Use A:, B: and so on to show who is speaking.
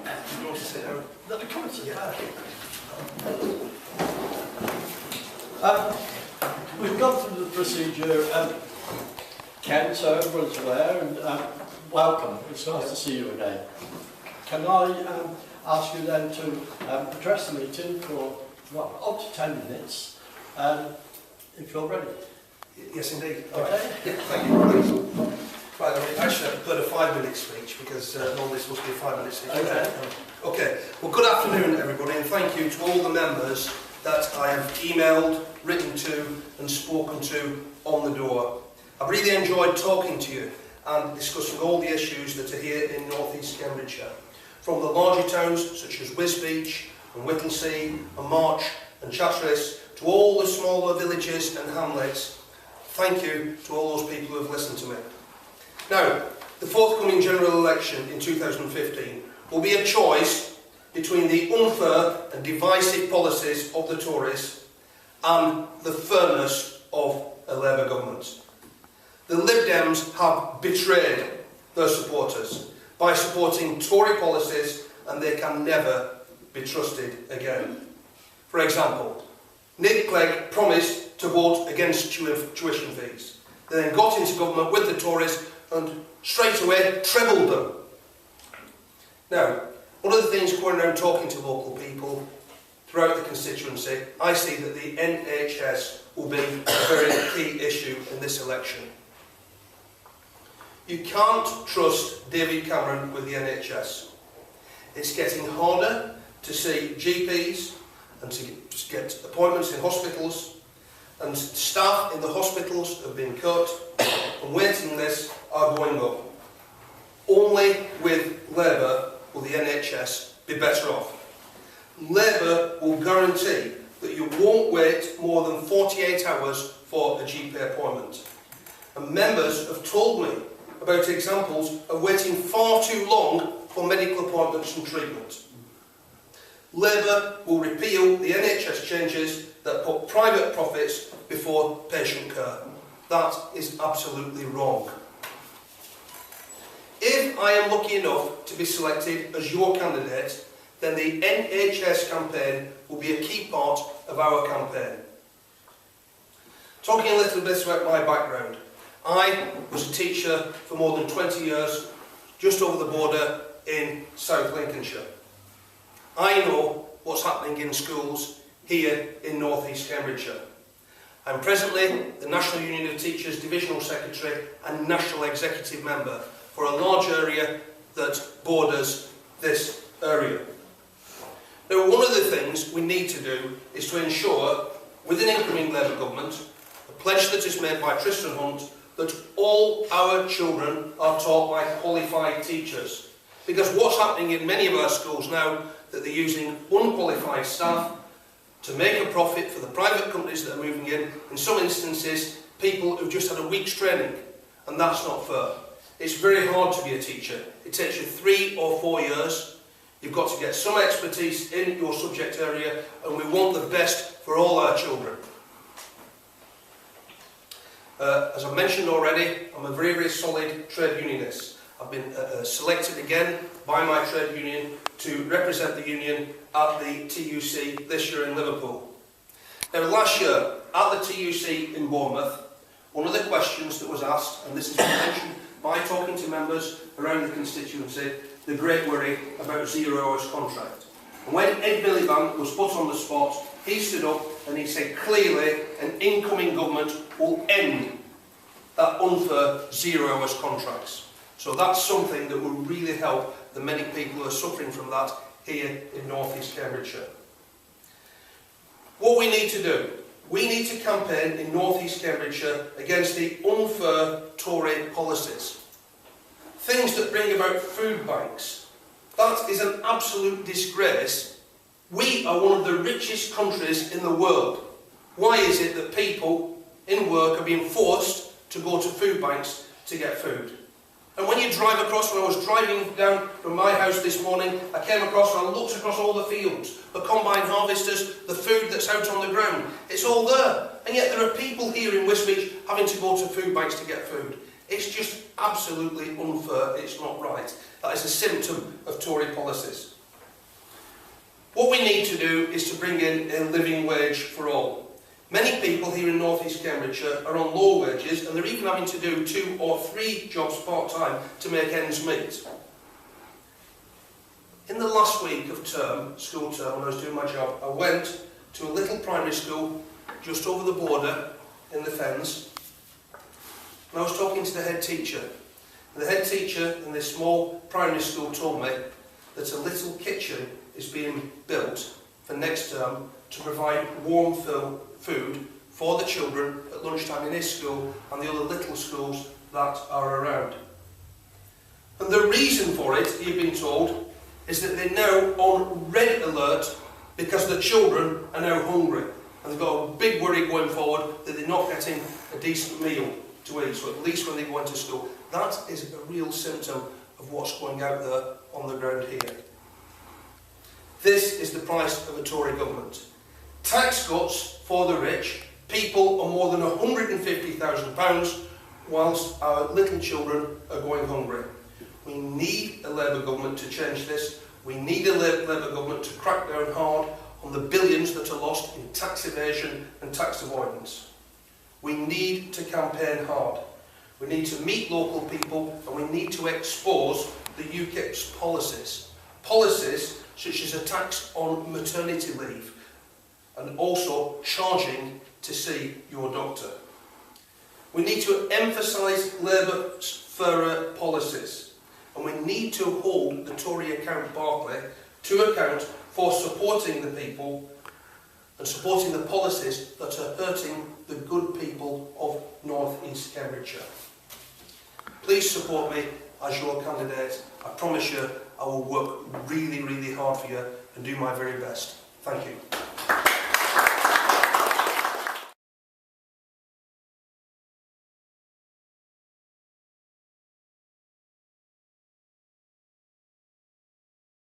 A: You want to sit down?
B: No, come and sit down. We've gone through the procedure, Ken, so everyone's aware, and welcome. It's nice to see you again. Can I ask you then to address the meeting for up to 10 minutes, if you're ready?
A: Yes, indeed.
B: Okay.
A: Yeah, thank you. Right, actually, I prepared a 5-minute speech because normally this must be a 5-minute speech.
B: Okay.
A: Okay. Well, good afternoon, everybody, and thank you to all the members that I have emailed, written to, and spoken to on the door. I've really enjoyed talking to you and discussing all the issues that are here in North East Cambridgeshire, from the larger towns such as Rustidge and Whittlesea and March and Chatteris to all the smaller villages and hamlets. Thank you to all those people who have listened to me. Now, the forthcoming general election in 2015 will be a choice between the unfair and divisive policies of the Tories and the fairness of a Labour government. The Lib Dems have betrayed their supporters by supporting Tory policies, and they can never be trusted again. For example, Nick Clegg promised to vote against tuition fees. They then got into government with the Tories and straight away trebled them. Now, one of the things going around talking to local people throughout the constituency, I see that the NHS will be a very key issue in this election. You can't trust David Cameron with the NHS. It's getting harder to see GPs and to get appointments in hospitals, and staff in the hospitals have been cut, and waiting lists are going up. Only with Labour will the NHS be better off. Labour will guarantee that you won't wait more than 48 hours for a GP appointment. And members have told me about examples of waiting far too long for medical appointments and treatment. Labour will repeal the NHS changes that put private profits before patient care. That is absolutely wrong. If I am lucky enough to be selected as your candidate, then the NHS campaign will be a key part of our campaign. Talking a little bit about my background. I was a teacher for more than 20 years, just over the border in South Lincolnshire. I know what's happening in schools here in North East Cambridgeshire. I'm presently the National Union of Teachers Divisional Secretary and National Executive Member for a large area that borders this area. Now, one of the things we need to do is to ensure, with an incoming Labour government, a pledge that is made by Tristan Hunt, that all our children are taught by qualified teachers. Because what's happening in many of our schools now, that they're using unqualified staff to make a profit for the private companies that are moving in some instances, people who've just had a week's training, and that's not fair. It's very hard to be a teacher. It takes you 3 or 4 years. You've got to get some expertise in your subject area, and we want the best for all our children. As I mentioned already, I'm a very, very solid trade unionist. I've been selected again by my trade union to represent the union at the TUC this year in Liverpool. Now, last year at the TUC in Bournemouth, one of the questions that was asked, and this has been mentioned by talking to members around the constituency, the great worry about 0 hours contract. And when Ed Miliband was put on the spot, he stood up and he said clearly an incoming government will end that unfair 0 hours contracts. So that's something that will really help the many people who are suffering from that here in North East Cambridgeshire. What we need to do, we need to campaign in North East Cambridgeshire against the unfair Tory policies. Things that bring about food banks. That is an absolute disgrace. We are one of the richest countries in the world. Why is it that people in work are being forced to go to food banks to get food? And when you drive across, when I was driving down from my house this morning, I came across and I looked across all the fields, the combine harvesters, the food that's out on the ground. It's all there. And yet there are people here in Wisbech having to go to food banks to get food. It's just absolutely unfair. It's not right. That is a symptom of Tory policies. What we need to do is to bring in a living wage for all. Many people here in North East Cambridgeshire are on low wages, and they're even having to do 2 or 3 jobs part-time to make ends meet. In the last week of school term, when I was doing my job, I went to a little primary school just over the border in the Fens, and I was talking to the head teacher. And the head teacher in this small primary school told me that a little kitchen is being built for next term to provide warm food for the children at lunchtime in his school and the other little schools that are around. And the reason for it, he'd been told, is that they're now on red alert because the children are now hungry. And they've got a big worry going forward that they're not getting a decent meal to eat, so at least when they go into school. That is a real symptom of what's going out there on the ground here. This is the price of a Tory government. Tax cuts for the rich, people on more than £150,000, whilst our little children are going hungry. We need a Labour government to change this. We need a Labour government to crack down hard on the billions that are lost in tax evasion and tax avoidance. We need to campaign hard. We need to meet local people, and we need to expose the UKIP's policies. Policies such as a tax on maternity leave and also charging to see your doctor. We need to emphasise Labour's fairer policies, and we need to hold the Tory account Barclay to account for supporting the people and supporting the policies that are hurting the good people of North East Cambridgeshire. Please support me as your candidate. I promise you I will work really, really hard for you and do my very best. Thank you.